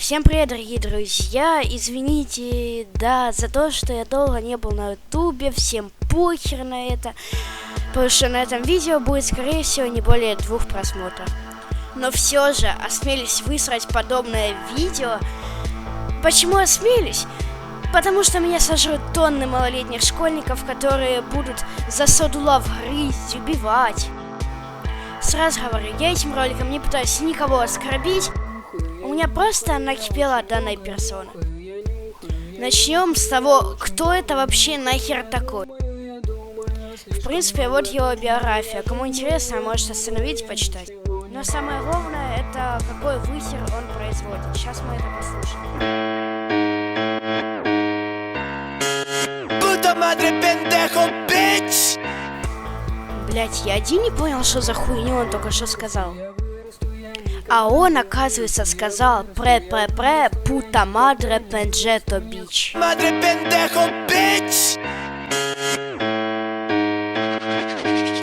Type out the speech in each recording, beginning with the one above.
Всем привет, дорогие друзья, извините, да, за то, что я долго не был на ютубе, всем похер на это, потому что на этом видео будет, скорее всего, не более 2 просмотров. Но все же осмелись высрать подобное видео. Почему осмелись? Потому что меня сожрут тонны малолетних школьников, которые будут за содулав грызть, убивать. Сразу говорю, я этим роликом не пытаюсь никого оскорбить. У меня просто накипела от данной персоны. Начнем с того, кто это вообще нахер такой. В принципе, вот его биография. Кому интересно, может остановить и почитать. Но самое главное, это какой высер он производит. Сейчас мы это послушаем. Блять, я один не понял, что за хуйню он только что сказал. А он, оказывается, сказал пре-пре-пре пута мадре пенджето бич. Мадре пендехо бич.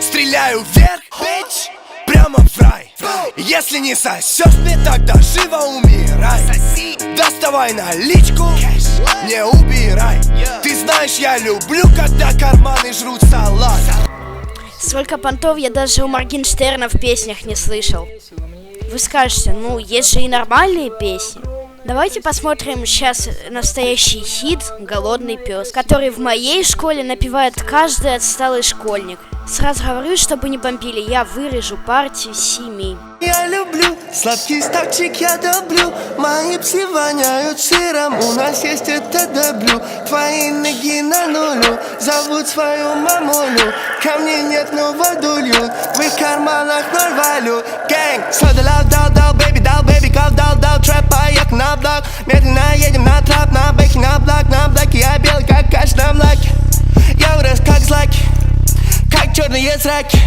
Стреляю вверх, бич, прямо в рай. Если не сосешь мне, тогда живо умирай. Доставай наличку, не убирай. Ты знаешь, я люблю, когда карманы жрут салат. Сколько понтов я даже у Моргенштерна в песнях не слышал. Вы скажете, ну есть же и нормальные песни. Давайте посмотрим сейчас настоящий хит «Голодный пес», который в моей школе напевает каждый отсталый школьник. Сразу говорю, чтобы не бомбили, я вырежу партию семьи. Я люблю сладкий ставчик, я доблю. Мои псы воняют сыром, у нас есть это доблю. Твои ноги на нулю, зовут свою мамулю. Ко мне нет, но воду льют, в их карманах 0 валют. Гэнг, сода дал, бэби, кал дал, трэп, поехал на блок. Медленно едем на трап, на бэхе, на блоке. Я белый, как каш на млаке. Я вырос, как злаки, как черные зраки.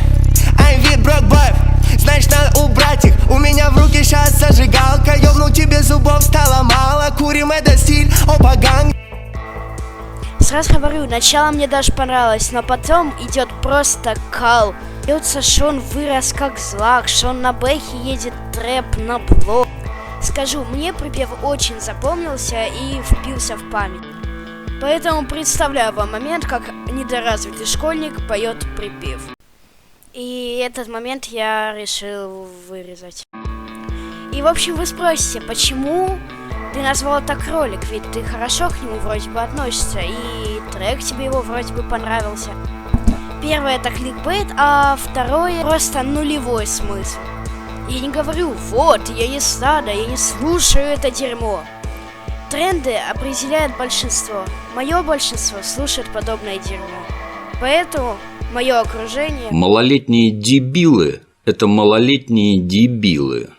I'm with Brock Boy. Значит, надо убрать их. У меня в руке сейчас зажигалка. Ёбну тебе зубов стало мало. Курим, это стиль, опа, ганг. Сразу говорю, начало мне даже понравилось, но потом идет просто кал. Бьется, что он вырос как злак, что он на бэхе едет трэп на блок. Скажу, мне припев очень запомнился и впился в память. Поэтому представляю вам момент, как недоразвитый школьник поет припев. И этот момент я решил вырезать. И в общем вы спросите, почему ты назвал так ролик? Ведь ты хорошо к нему вроде бы относишься, и трек тебе его вроде бы понравился. Первое это кликбейт, а второе просто нулевой смысл. Я не говорю, вот, я не стадо, я не слушаю это дерьмо. Тренды определяет большинство. Мое большинство слушает подобное дерьмо. Поэтому мое окружение... Малолетние дебилы – это малолетние дебилы.